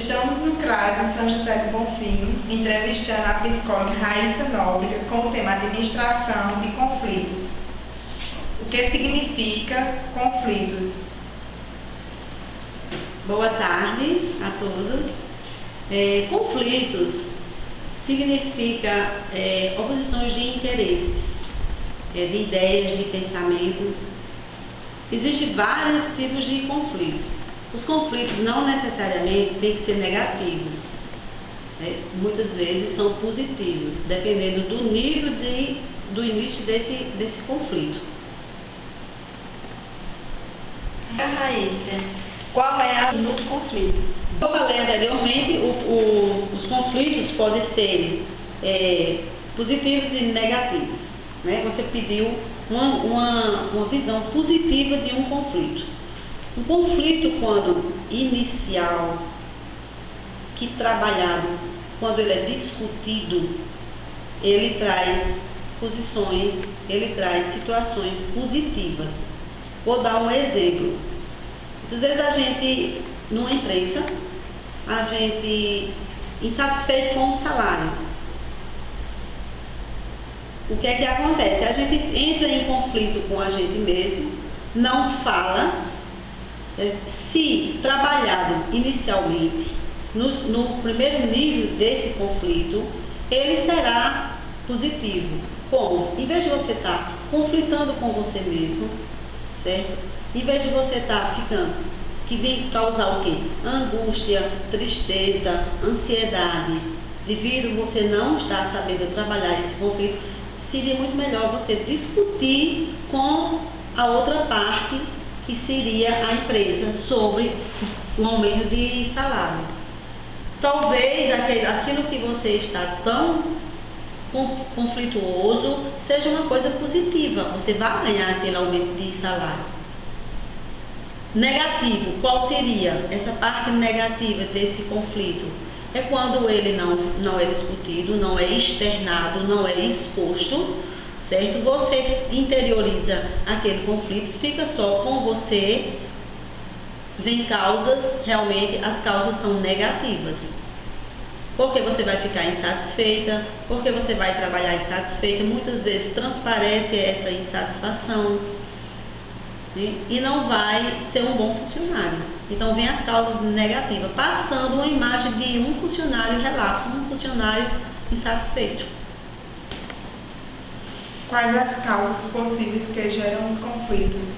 Estamos no CRAS em São José do Bonfim, entrevistando a psicóloga Raíssa Nóbrega com o tema Administração de Conflitos. O que significa conflitos? Boa tarde a todos. Conflitos significa oposições de interesses, de ideias, de pensamentos. Existem vários tipos de conflitos. Os conflitos não necessariamente têm que ser negativos, muitas vezes são positivos, dependendo do nível do início desse conflito. Raíssa, qual é a dos conflitos? Como eu falei anteriormente, os conflitos podem ser positivos e negativos. Você pediu uma visão positiva de um conflito. Um conflito, quando inicial, que trabalhado, quando ele é discutido, ele traz posições, ele traz situações positivas. Vou dar um exemplo. Às vezes a gente, numa empresa, a gente insatisfeito com o salário. O que é que acontece? A gente entra em conflito com a gente mesmo, não fala. Se trabalhado inicialmente no primeiro nível desse conflito, ele será positivo. Como? Em vez de você estar conflitando com você mesmo, certo? Em vez de você estar que vem causar o quê? Angústia, tristeza, ansiedade, devido você não estar sabendo trabalhar esse conflito, seria muito melhor você discutir com a outra parte, que seria a empresa, sobre o aumento de salário. Talvez aquilo que você está tão conflituoso seja uma coisa positiva, você vai ganhar aquele aumento de salário. Negativo, qual seria essa parte negativa desse conflito? É quando ele não é discutido, não é externado, não é exposto, certo? Você interioriza aquele conflito, fica só com você, vem causas, realmente as causas são negativas. Porque você vai ficar insatisfeita, porque você vai trabalhar insatisfeita, muitas vezes transparece essa insatisfação, né? E não vai ser um bom funcionário. Então vem as causas negativas, passando uma imagem de um funcionário relapso, um funcionário insatisfeito. Quais as causas possíveis que geram os conflitos?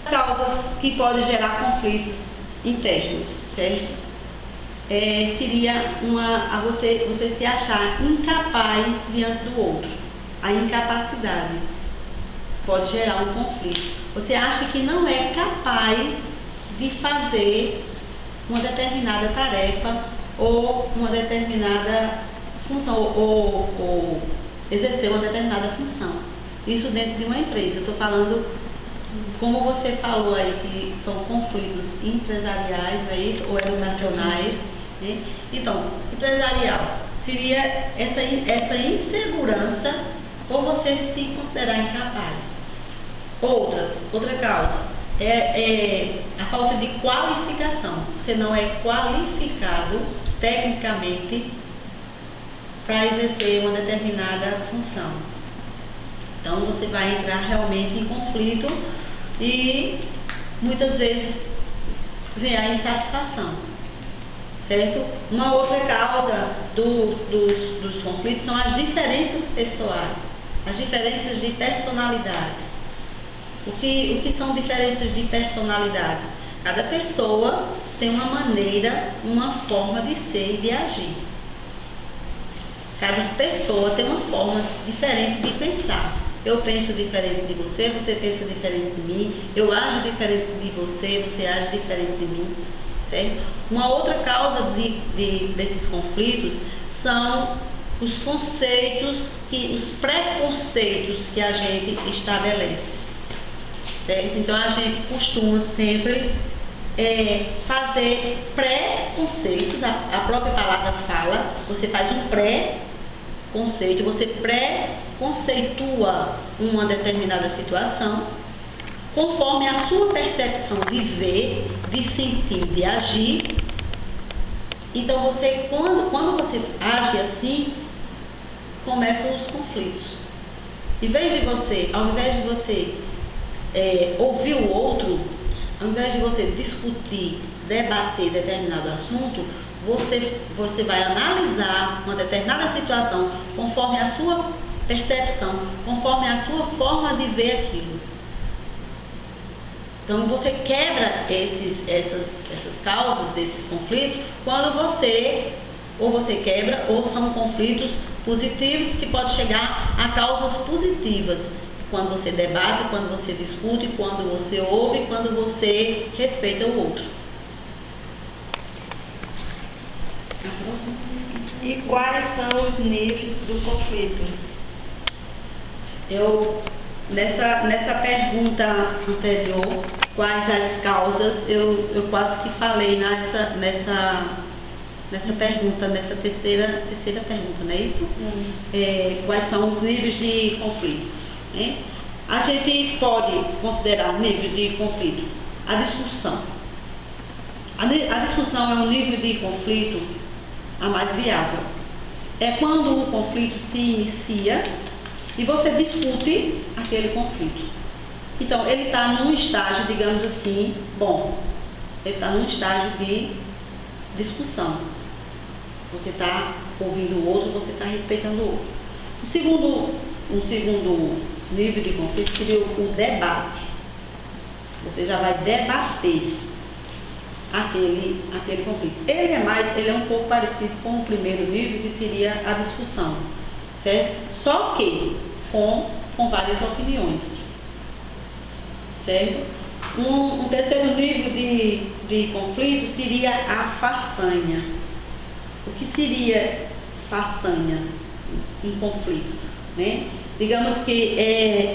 Causas que podem gerar conflitos internos, certo? Seria você se achar incapaz diante do outro. A incapacidade pode gerar um conflito. Você acha que não é capaz de fazer uma determinada tarefa ou uma determinada função ou exercer uma determinada função. Isso dentro de uma empresa. Eu estou falando, como você falou aí, que são conflitos empresariais, não é isso? Ou educacionais. Né? Então, empresarial seria essa insegurança ou você se considerar incapaz. Outra causa é a falta de qualificação. Você não é qualificado tecnicamente para exercer uma determinada função. Então você vai entrar realmente em conflito e muitas vezes vem a insatisfação, certo? Uma outra causa dos conflitos são as diferenças pessoais, as diferenças de personalidades. O que são diferenças de personalidade? Cada pessoa tem uma maneira, uma forma de ser e de agir. Cada pessoa tem uma forma diferente de pensar. Eu penso diferente de você, você pensa diferente de mim, eu ajo diferente de você, você age diferente de mim, certo? Uma outra causa desses conflitos são os conceitos, os preconceitos que a gente estabelece, certo? Então a gente costuma sempre fazer pré-conceitos, a própria palavra fala, você faz um pré-conceito, você pré-conceitua uma determinada situação, conforme a sua percepção de ver, de sentir, de agir, Então, quando você age assim, começam os conflitos. Ao invés de você ouvir o outro, ao invés de você discutir, debater determinado assunto, você vai analisar uma determinada situação conforme a sua percepção, conforme a sua forma de ver aquilo. Então, você quebra essas causas desses conflitos quando você quebra, ou são conflitos positivos que podem chegar a causas positivas. Quando você debate, quando você discute, quando você ouve, quando você respeita o outro. E quais são os níveis do conflito? Nessa pergunta anterior, quais as causas, eu quase que falei nessa pergunta, nessa terceira pergunta, não é isso? Quais são os níveis de conflito? Né? A gente pode considerar nível de conflito a discussão. A discussão é um nível de conflito a mais viável. É quando o conflito se inicia e você discute aquele conflito. Então, ele está num estágio, digamos assim, ele está num estágio de discussão. Você está ouvindo o outro, você está respeitando o outro. Um segundo nível de conflito seria o debate. Você já vai debater aquele conflito. Ele é um pouco parecido com o primeiro nível, que seria a discussão, certo? Só que com várias opiniões, certo? Um terceiro nível de conflito seria a façanha. O que seria façanha em conflito, né? Digamos que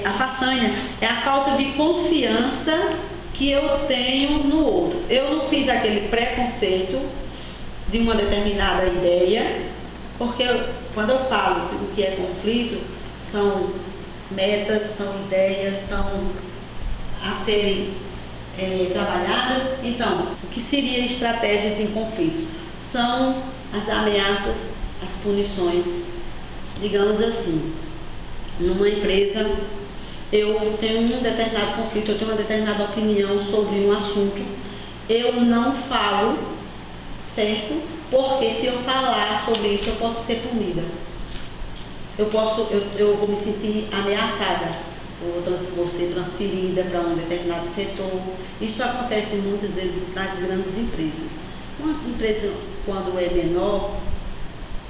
a façanha é a falta de confiança que eu tenho no outro. Eu não fiz aquele preconceito de uma determinada ideia, porque quando eu falo o que é conflito, são metas, são ideias, são a serem trabalhadas. Então, o que seria estratégias em conflitos? São as ameaças, as punições. Digamos assim, numa empresa, eu tenho um determinado conflito, eu tenho uma determinada opinião sobre um assunto, eu não falo, certo? Porque se eu falar sobre isso, eu posso ser punida. Eu vou me sentir ameaçada, vou ser transferida para um determinado setor. Isso acontece muitas vezes nas grandes empresas. Uma empresa, quando é menor,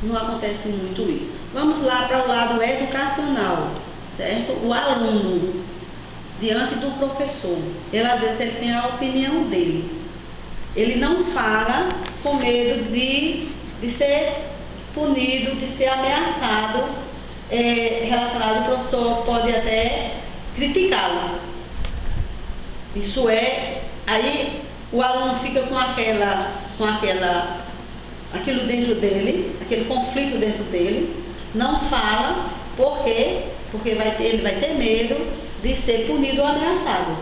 não acontece muito isso. Vamos lá para o lado educacional, certo? O aluno, diante do professor, às vezes ele tem a opinião dele. Ele não fala com medo de ser punido, de ser ameaçado, relacionado. O professor pode até criticá-lo. Isso aí o aluno fica com aquilo dentro dele, aquele conflito dentro dele, não fala, por quê? Porque ele vai ter medo de ser punido ou ameaçado.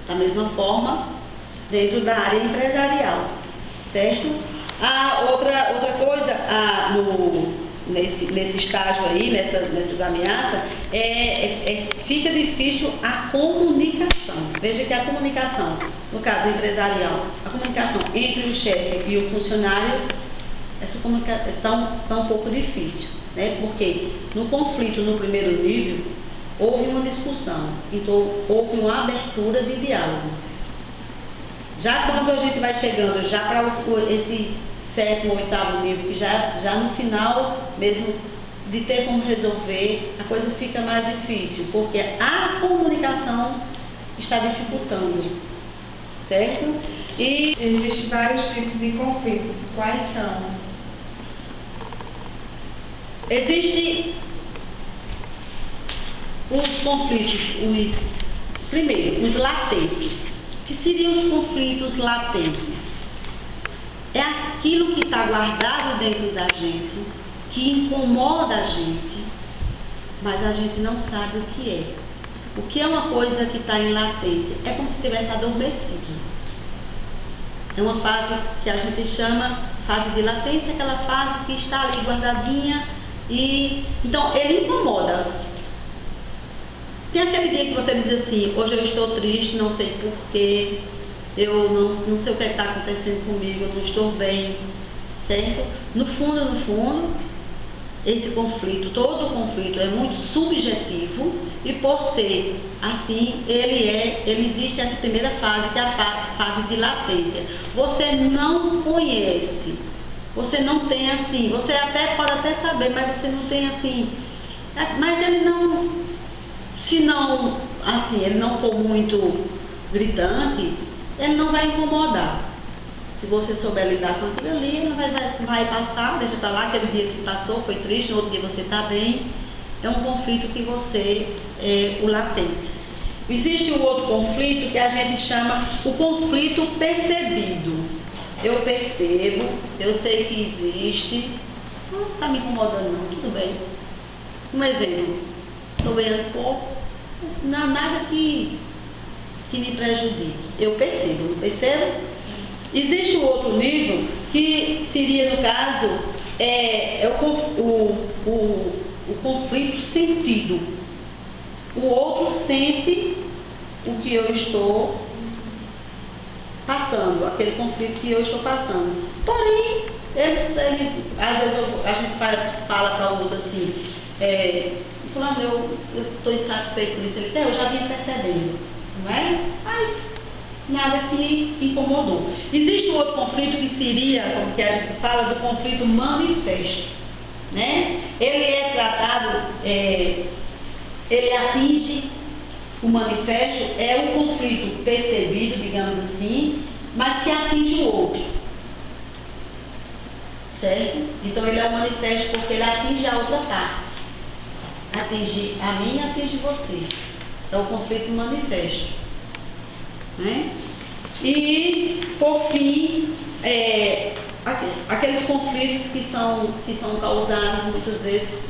Da mesma forma, dentro da área empresarial, certo? Outra coisa, nesse estágio aí, nessas ameaças, fica difícil a comunicação. Veja que a comunicação, no caso empresarial, a comunicação entre o chefe e o funcionário, essa comunicação está um pouco difícil, né? Porque no conflito, no primeiro nível, houve uma discussão, então houve uma abertura de diálogo. Já quando a gente vai chegando já para esse sétimo, oitavo nível, que já no final mesmo de ter como resolver, a coisa fica mais difícil, porque a comunicação está dificultando, certo? E existem vários tipos de conflitos. Quais são? Existem os conflitos, primeiro, os latentes. O que seriam os conflitos latentes? É aquilo que está guardado dentro da gente, que incomoda a gente, mas a gente não sabe o que é. O que é uma coisa que está em latência? É como se estivesse adormecido. É uma fase que a gente chama fase de latência é aquela fase que está ali guardadinha e então ele incomoda. Tem aquele dia que você diz assim, hoje eu estou triste, não sei porquê, eu não sei o que está acontecendo comigo, eu não estou bem, certo? No fundo, esse conflito, todo o conflito é muito subjetivo e por ser assim, ele existe essa primeira fase, que é a fase de latência. Você não conhece, você não tem assim, você pode até saber, mas você não tem assim, mas ele não, se não, assim, ele não for muito gritante, ele não vai incomodar. Se você souber lidar com aquilo ali, ele vai passar, deixa pra lá, aquele dia que passou, foi triste, no outro dia você está bem. É um conflito que você, o latente. Existe um outro conflito que a gente chama o conflito percebido. Eu percebo, eu sei que existe, não está me incomodando não, tudo bem. Um exemplo, estou ganhando pouco, não há nada que me prejudique. Eu percebo, não percebo? Existe um outro nível que seria, no caso, o conflito sentido. O outro sente o que eu estou passando, aquele conflito que eu estou passando. Porém, às vezes a gente fala para o outro assim, fulano, eu estou insatisfeito com isso. Ele diz, eu já vinha percebendo, não é? Mas nada que incomodou. Existe um outro conflito que seria, como que a gente fala, do conflito manifesto, né? Ele é tratado, ele atinge o manifesto, é um conflito percebido, digamos assim, mas que atinge o outro, certo? Então ele é um manifesto porque ele atinge a outra parte, atinge a mim e atinge você. É o conflito manifesto, né? E por fim, aqueles conflitos que são causados muitas vezes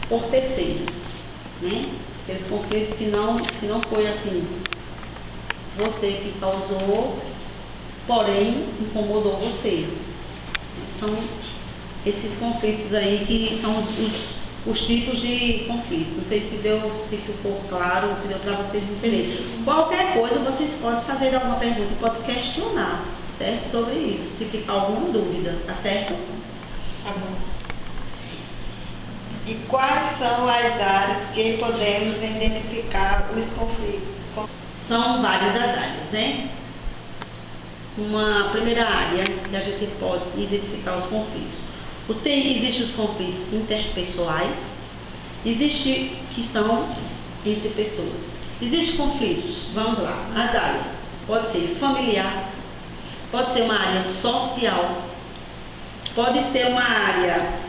por terceiros, né? Aqueles conflitos que não foi assim você que causou, porém incomodou você. São esses conflitos aí que são os tipos de conflitos. Não sei se ficou claro, se deu para vocês entenderem. Qualquer coisa vocês podem fazer alguma pergunta, podem questionar, certo? Sobre isso, se ficar alguma dúvida, tá certo? Tá bom. E quais são as áreas que podemos identificar os conflitos? São várias as áreas, né? Uma primeira área que a gente pode identificar os conflitos. Existem os conflitos interpessoais, existe que são entre pessoas. Existem conflitos, vamos lá, as áreas. Pode ser familiar, pode ser uma área social, pode ser uma área,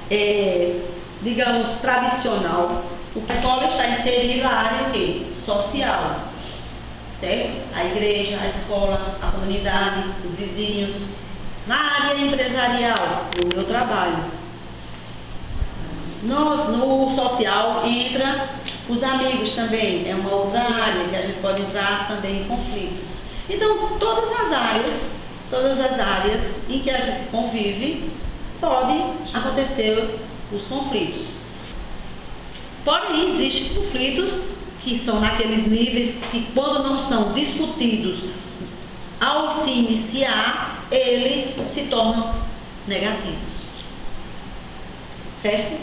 digamos, tradicional. O pessoal está inserido na área social, certo? A igreja, a escola, a comunidade, os vizinhos. Na área empresarial, no meu trabalho. No social entra os amigos também, é uma outra área que a gente pode entrar também em conflitos. Então, todas as áreas em que a gente convive, pode acontecer os conflitos. Porém, existem conflitos que são naqueles níveis que, quando não são discutidos ao se iniciar, eles se tornam negativos. Certo?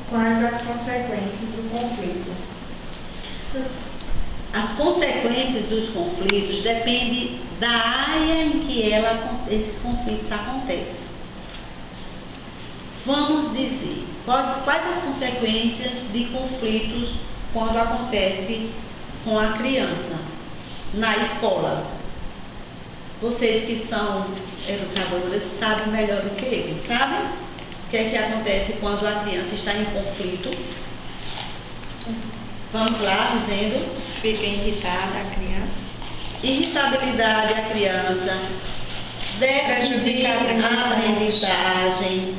Quais as consequências do conflito? As consequências dos conflitos dependem da área em que esses conflitos acontecem. Vamos dizer, quais as consequências de conflitos quando acontece com a criança na escola? Vocês que são educadoras sabem melhor do que eu, sabem? O que é que acontece quando a criança está em conflito? Vamos lá, dizendo. Fica irritada a criança. Irritabilidade a criança, déficit a aprendizagem,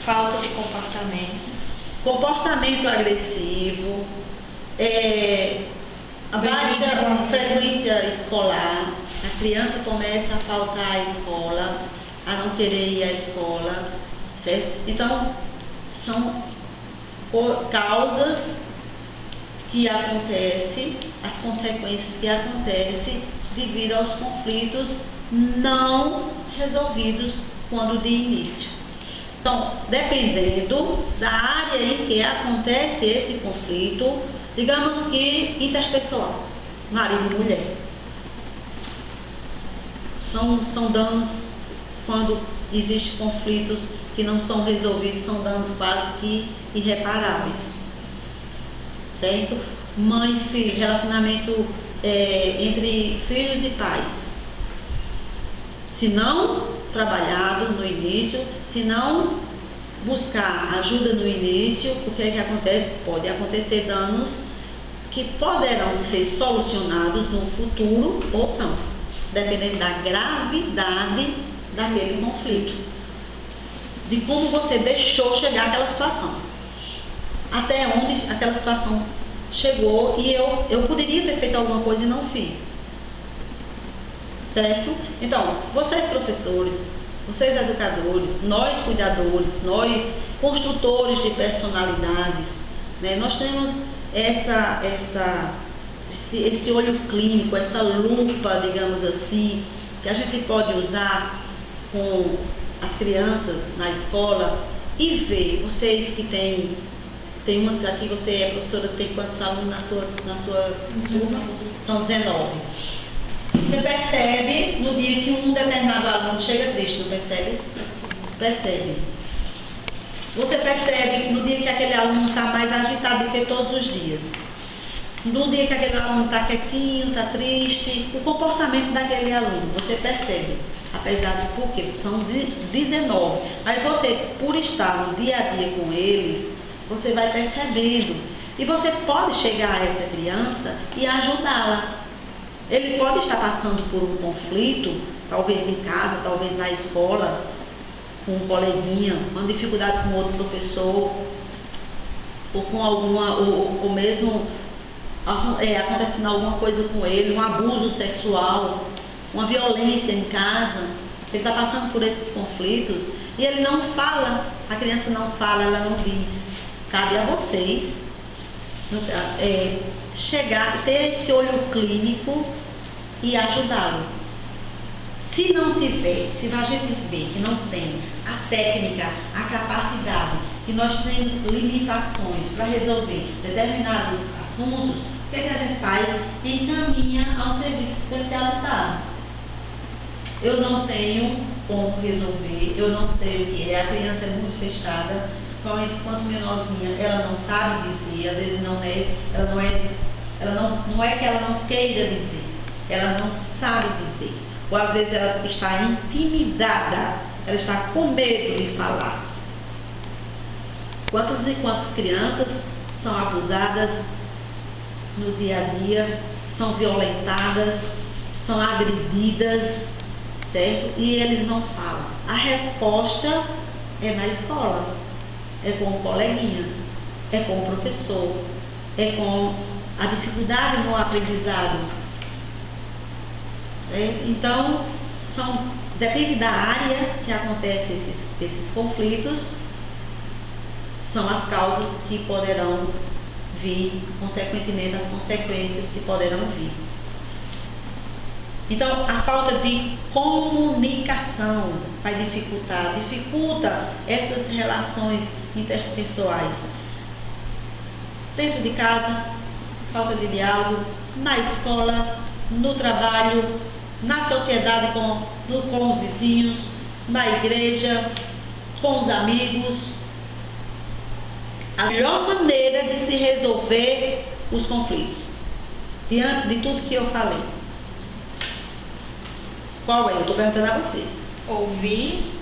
falta de comportamento. Comportamento agressivo, A baixa frequência escolar, a criança começa a faltar à escola, a não querer ir à escola, certo? Então, são causas que acontecem, as consequências que acontecem devido aos conflitos não resolvidos quando de início. Então, dependendo da área em que acontece esse conflito, digamos que interpessoal, marido e mulher, são danos quando existem conflitos que não são resolvidos, são danos quase que irreparáveis, certo? Mãe e filho, relacionamento entre filhos e pais, se não trabalhado no início, se não buscar ajuda no início, o que é que acontece? Pode acontecer danos que poderão ser solucionados no futuro ou não, dependendo da gravidade daquele conflito, de como você deixou chegar aquela situação, até onde aquela situação chegou e eu poderia ter feito alguma coisa e não fiz, certo? Então, vocês professores, vocês educadores, nós cuidadores, nós construtores de personalidades, né? Nós temos esse olho clínico, essa lupa, digamos assim, que a gente pode usar com as crianças na escola e ver. Vocês que tem umas aqui, você é professora, tem quantos alunos na sua turma? São 19. Você percebe no dia que um determinado aluno chega triste, não percebe? Percebe. Você percebe que no dia que aquele aluno está mais agitado do que todos os dias, no dia que aquele aluno está quietinho, está triste, o comportamento daquele aluno, você percebe. Apesar de porque são 19. Mas você, por estar no dia a dia com eles, você vai percebendo. E você pode chegar a essa criança e ajudá-la. Ele pode estar passando por um conflito, talvez em casa, talvez na escola, com um coleguinha, uma dificuldade com outro professor, ou com ou mesmo acontecendo alguma coisa com ele, um abuso sexual, uma violência em casa. Ele está passando por esses conflitos e ele não fala, a criança não fala, ela não diz. Cabe a vocês chegar, ter esse olho clínico e ajudá-lo. Se não tiver, se a gente ver que não tem a técnica, a capacidade, que nós temos limitações para resolver determinados assuntos, o que a gente faz? Encaminha ao serviço especializado. Eu não tenho como resolver, eu não sei o que é, a criança é muito fechada, principalmente quanto menorzinha, ela não sabe dizer, às vezes não é que ela não queira dizer, ela não sabe dizer, ou às vezes ela está intimidada, ela está com medo de falar. Quantas e quantas crianças são abusadas no dia a dia, são violentadas, são agredidas, certo? E eles não falam. A resposta é na escola, é com o coleguinha, é com o professor, é com a dificuldade no aprendizado, certo? Então, depende da área que acontecem esses conflitos, são as causas que poderão vir, consequentemente as consequências que poderão vir. Então, a falta de comunicação vai dificulta essas relações interpessoais. Dentro de casa, falta de diálogo, na escola, no trabalho, na sociedade com os vizinhos, na igreja, com os amigos. A melhor maneira de se resolver os conflitos, diante de tudo que eu falei. Qual é? Eu estou perguntando a vocês. Ouvir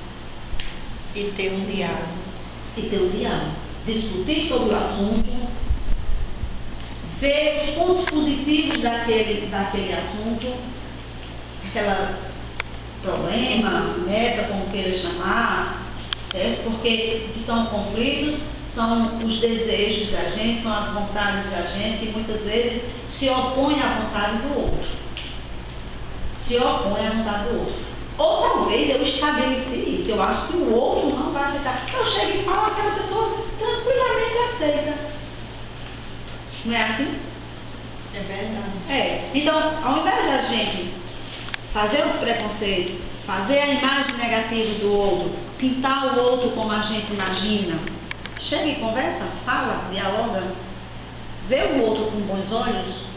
e ter um diálogo. E ter um diálogo. Discutir sobre o assunto, ver os pontos positivos daquele assunto, aquele problema, meta, como queira chamar, certo? Porque são conflitos, são os desejos da gente, são as vontades da gente, que muitas vezes se opõe à vontade do outro. Se opõe à vontade do outro. Ou talvez eu estabeleci isso. Eu acho que o outro não vai aceitar. Eu chego e falo, aquela pessoa tranquilamente aceita. Não é assim? É verdade. É. Então, ao invés de a gente fazer os preconceitos, fazer a imagem negativa do outro, pintar o outro como a gente imagina, chega e conversa, fala, dialoga, vê o outro com bons olhos.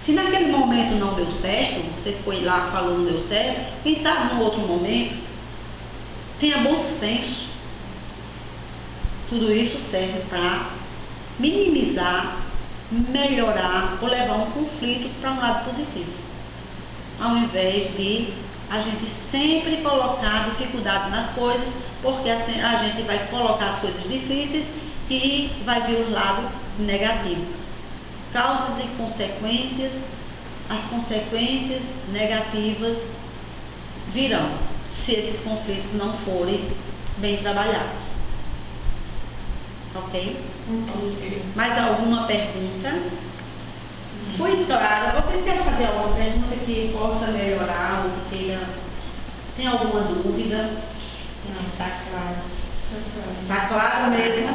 Se naquele momento não deu certo, você foi lá, falou, não deu certo, quem sabe no outro momento, tenha bom senso. Tudo isso serve para minimizar, melhorar ou levar um conflito para um lado positivo. Ao invés de a gente sempre colocar dificuldade nas coisas, porque assim a gente vai colocar as coisas difíceis e vai vir o lado negativo. Causas e consequências, as consequências negativas virão, se esses conflitos não forem bem trabalhados. Ok? Mais alguma pergunta? Foi claro. Vocês querem fazer alguma pergunta que possa melhorar ou que queira? Tem alguma dúvida? Não, tá claro. Tá claro mesmo?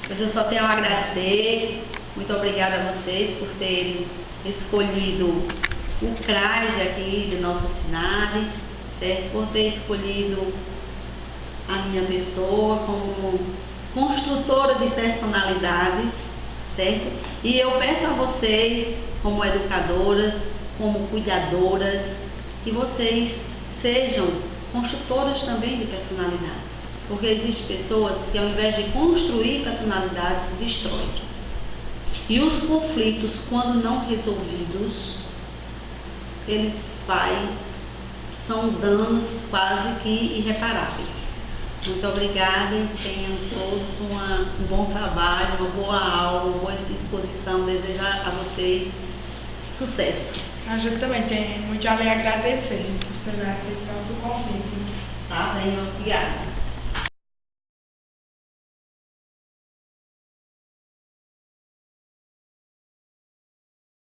Pois eu só tenho a agradecer. Muito obrigada a vocês por terem escolhido o CRAS aqui de nossa cidade, certo? Por ter escolhido a minha pessoa como construtora de personalidades, certo? E eu peço a vocês, como educadoras, como cuidadoras, que vocês sejam construtoras também de personalidades. Porque existem pessoas que, ao invés de construir personalidades, destroem. E os conflitos, quando não resolvidos, eles são danos quase que irreparáveis. Muito obrigada e tenham todos um bom trabalho, uma boa aula, uma boa exposição. Desejo a vocês sucesso. A gente também tem muito a lhe agradecer por ter aceito o nosso convite. Tá bem, obrigada.